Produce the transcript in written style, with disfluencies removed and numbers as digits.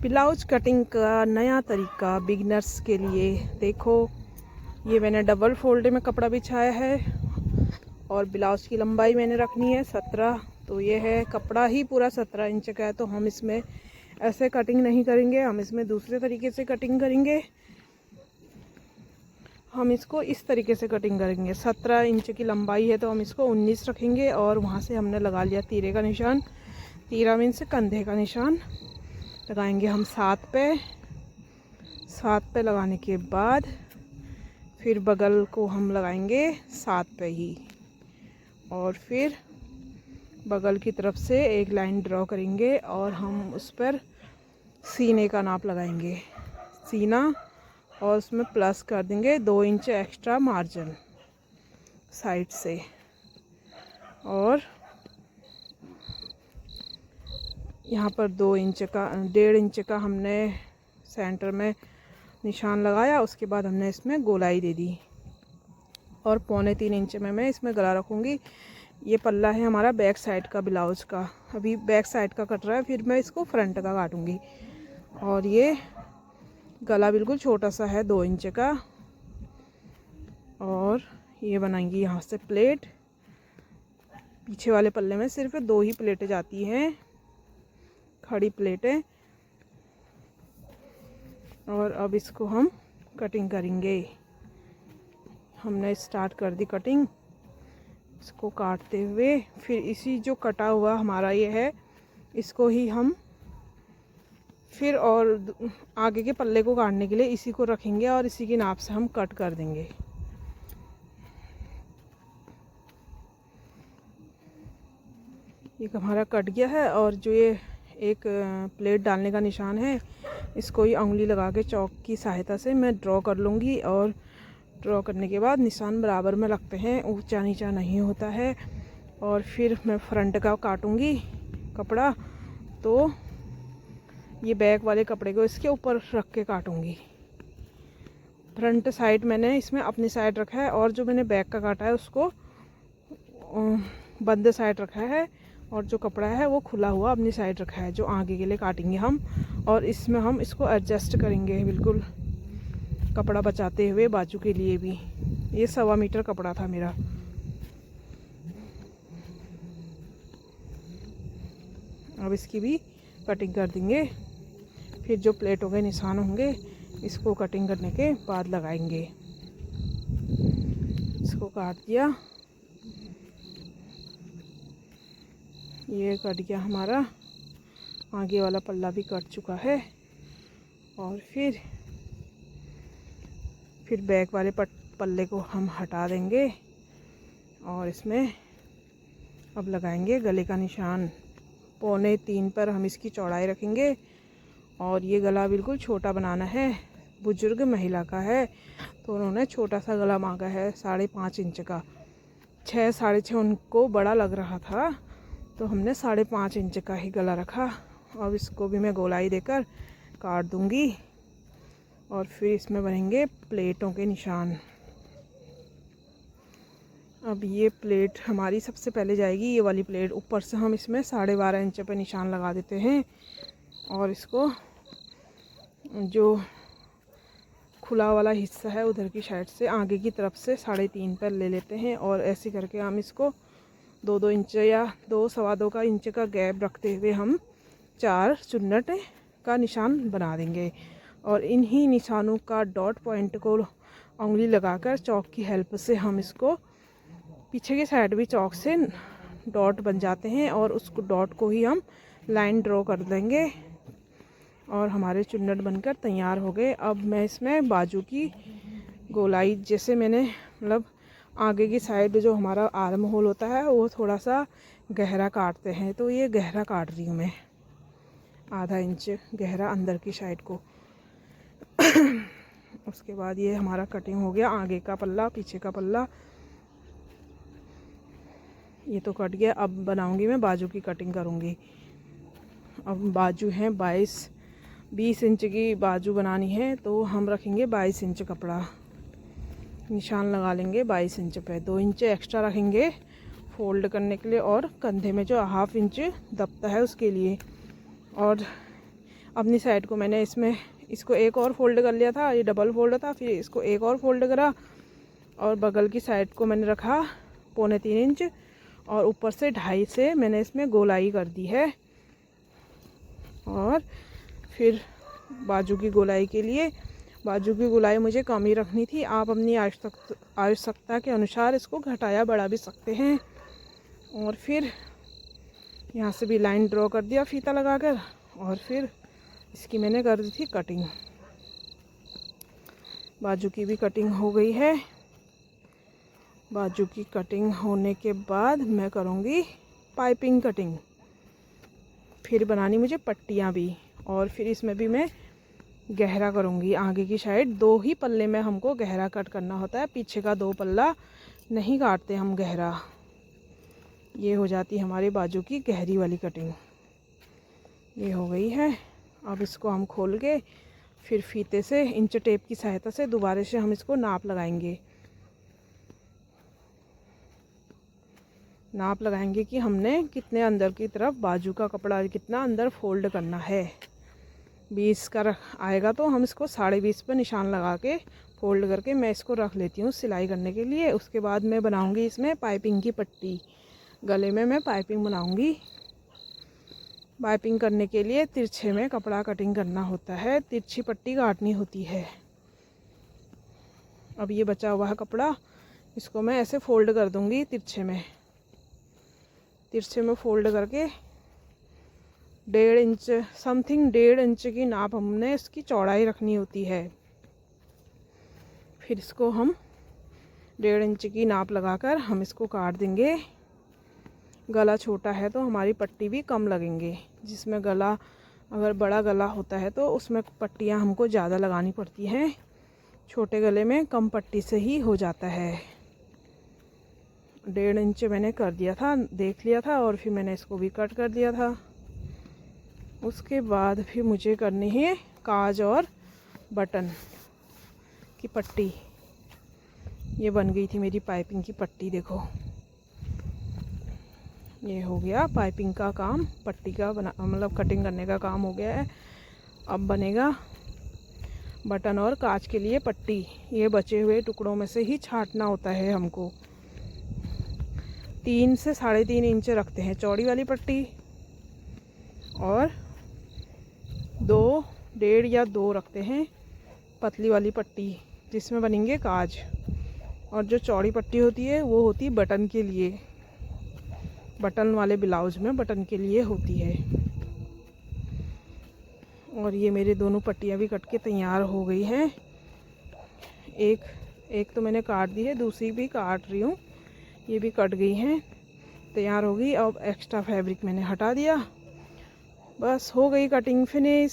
Blouse cutting का नया तरीका बिगिनर्स के लिए। देखो, ये मैंने डबल फोल्ड में कपड़ा बिछाया है और ब्लाउज की लंबाई मैंने रखनी है 17। तो ये है कपड़ा ही पूरा 17 इंच का है। तो हम इसमें ऐसे कटिंग नहीं करेंगे, हम इसमें दूसरे तरीके से कटिंग करेंगे। हम इसको इस तरीके से कटिंग करेंगे। 17 इंच की लंबाई है तो हम इसको 19 रखेंगे और वहाँ से हमने लगा लिया तीरे का निशान। तीरा मीन्स कंधे का निशान लगाएंगे हम 7 पे लगाने के बाद फिर बगल को हम लगाएंगे 7 पे ही, और फिर बगल की तरफ से एक लाइन ड्रॉ करेंगे और हम उस पर सीने का नाप लगाएंगे, सीना, और उसमें प्लस कर देंगे 2 इंच एक्स्ट्रा मार्जिन साइड से। और यहाँ पर 2 इंच का 1.5 इंच का हमने सेंटर में निशान लगाया। उसके बाद हमने इसमें गोलाई दे दी और 3.25 इंच में मैं इसमें गला रखूँगी। ये पल्ला है हमारा बैक साइड का ब्लाउज का। अभी बैक साइड का कट रहा है, फिर मैं इसको फ्रंट का काटूँगी। और ये गला बिल्कुल छोटा सा है 2 इंच का। और ये बनाएंगे यहाँ से प्लेट। पीछे वाले पल्ले में सिर्फ 2 ही प्लेटें जाती हैं, खड़ी प्लेटें। और अब इसको हम कटिंग करेंगे। हमने स्टार्ट कर दी कटिंग, इसको काटते हुए। फिर इसी जो कटा हुआ हमारा ये है, इसको ही हम फिर और आगे के पल्ले को काटने के लिए इसी को रखेंगे और इसी की नाप से हम कट कर देंगे। ये हमारा कट गया है। और जो ये एक प्लेट डालने का निशान है, इसको ही उंगली लगा के चौक की सहायता से मैं ड्रॉ कर लूँगी। और ड्रॉ करने के बाद निशान बराबर में लगते हैं, ऊंचा नीचा नहीं होता है। और फिर मैं फ्रंट का काटूँगी कपड़ा। तो ये बैक वाले कपड़े को इसके ऊपर रख के काटूँगी। फ्रंट साइड मैंने इसमें अपनी साइड रखा है और जो मैंने बैक का काटा है उसको बंद साइड रखा है, और जो कपड़ा है वो खुला हुआ अपनी साइड रखा है, जो आगे के लिए काटेंगे हम। और इसमें हम इसको एडजस्ट करेंगे बिल्कुल कपड़ा बचाते हुए बाजू के लिए भी। ये 1.25 मीटर कपड़ा था मेरा। अब इसकी भी कटिंग कर देंगे। फिर जो प्लेटों के निशान होंगे इसको कटिंग करने के बाद लगाएंगे। इसको काट दिया, ये कट गया हमारा। आगे वाला पल्ला भी कट चुका है। और फिर बैक वाले पल्ले को हम हटा देंगे और इसमें अब लगाएंगे गले का निशान। 3.25 पर हम इसकी चौड़ाई रखेंगे। और ये गला बिल्कुल छोटा बनाना है। बुजुर्ग महिला का है तो उन्होंने छोटा सा गला मांगा है 5.5 इंच का। 6 साढ़े 6 उनको बड़ा लग रहा था, तो हमने 5.5 इंच का ही गला रखा। अब इसको भी मैं गोलाई देकर काट दूंगी और फिर इसमें बनेंगे प्लेटों के निशान। अब ये प्लेट हमारी सबसे पहले जाएगी, ये वाली प्लेट। ऊपर से हम इसमें 12.5 इंच पे निशान लगा देते हैं और इसको जो खुला वाला हिस्सा है उधर की साइड से आगे की तरफ से 3.5 पर ले लेते हैं। और ऐसे करके हम इसको 2-2 इंच या 2-2.25 इंच का गैप रखते हुए हम 4 चुन्नट का निशान बना देंगे। और इन्हीं निशानों का डॉट पॉइंट को उंगली लगाकर चौक की हेल्प से हम इसको पीछे की साइड भी चौक से डॉट बन जाते हैं और उसको डॉट को ही हम लाइन ड्रॉ कर देंगे और हमारे चुन्नट बनकर तैयार हो गए। अब मैं इसमें बाजू की गोलाई, जैसे मैंने मतलब आगे की साइड जो हमारा आर्म होल होता है वो थोड़ा सा गहरा काटते हैं, तो ये गहरा काट रही हूँ मैं, 0.5 इंच गहरा अंदर की साइड को। उसके बाद ये हमारा कटिंग हो गया। आगे का पल्ला, पीछे का पल्ला, ये तो कट गया। अब बनाऊंगी मैं बाजू की कटिंग करूँगी। अब बाजू है 20 इंच की बाजू बनानी है, तो हम रखेंगे 22 इंच कपड़ा। निशान लगा लेंगे 22 इंच पे। 2 इंच एक्स्ट्रा रखेंगे फोल्ड करने के लिए और कंधे में जो 1/2 इंच दबता है उसके लिए। और अपनी साइड को मैंने इसको एक और फोल्ड कर लिया था, ये डबल फोल्ड था, फिर इसको एक और फोल्ड करा और बगल की साइड को मैंने रखा 3.25 इंच और ऊपर से 2.5 से मैंने इसमें गोलाई कर दी है। और फिर बाजू की गोलाई के लिए, बाजू की गोलाई मुझे कम ही रखनी थी, आप अपनी आवश्यकता के अनुसार इसको घटाया बढ़ा भी सकते हैं। और फिर यहाँ से भी लाइन ड्रॉ कर दिया फीता लगाकर और फिर इसकी मैंने कर दी थी कटिंग। बाजू की भी कटिंग हो गई है। बाजू की कटिंग होने के बाद मैं करूँगी पाइपिंग कटिंग, फिर बनानी मुझे पट्टियाँ भी, और फिर इसमें भी मैं गहरा करूँगी। आगे की साइड 2 ही पल्ले में हमको गहरा कट करना होता है, पीछे का 2 पल्ला नहीं काटते हम गहरा। ये हो जाती हमारे बाजू की गहरी वाली कटिंग। ये हो गई है। अब इसको हम खोल के फिर फीते से इंच टेप की सहायता से दोबारा से हम इसको नाप लगाएंगे। नाप लगाएंगे कि हमने कितने अंदर की तरफ बाजू का कपड़ा कितना अंदर फोल्ड करना है। 20 का आएगा तो हम इसको 20.5 पर निशान लगा के फोल्ड करके मैं इसको रख लेती हूँ सिलाई करने के लिए। उसके बाद मैं बनाऊँगी इसमें पाइपिंग की पट्टी। गले में मैं पाइपिंग बनाऊँगी। पाइपिंग करने के लिए तिरछे में कपड़ा कटिंग करना होता है, तिरछी पट्टी काटनी होती है। अब ये बचा हुआ है कपड़ा, इसको मैं ऐसे फोल्ड कर दूँगी तिरछे में फोल्ड करके 1.5 इंच समथिंग 1.5 इंच की नाप हमने इसकी चौड़ाई रखनी होती है। फिर इसको हम 1.5 इंच की नाप लगाकर हम इसको काट देंगे। गला छोटा है तो हमारी पट्टी भी कम लगेंगे, जिसमें गला अगर बड़ा गला होता है तो उसमें पट्टियाँ हमको ज़्यादा लगानी पड़ती हैं। छोटे गले में कम पट्टी से ही हो जाता है। 1.5 इंच मैंने कर दिया था, देख लिया था, और फिर मैंने इसको भी कट कर दिया था। उसके बाद फिर मुझे करनी है काज और बटन की पट्टी। ये बन गई थी मेरी पाइपिंग की पट्टी। देखो ये हो गया पाइपिंग का काम, पट्टी का मतलब कटिंग करने का काम हो गया है। अब बनेगा बटन और काज के लिए पट्टी। ये बचे हुए टुकड़ों में से ही छांटना होता है हमको। 3 से 3.5 इंच रखते हैं चौड़ी वाली पट्टी और 1.5 या 2 रखते हैं पतली वाली पट्टी, जिसमें बनेंगे काज। और जो चौड़ी पट्टी होती है वो होती है बटन के लिए, बटन वाले ब्लाउज में बटन के लिए होती है। और ये मेरे दोनों पट्टियाँ भी कट के तैयार हो गई हैं। एक तो मैंने काट दी है, दूसरी भी काट रही हूँ। ये भी कट गई हैं, तैयार हो गई। अब एक्स्ट्रा फैब्रिक मैंने हटा दिया, बस हो गई कटिंग फिनिश।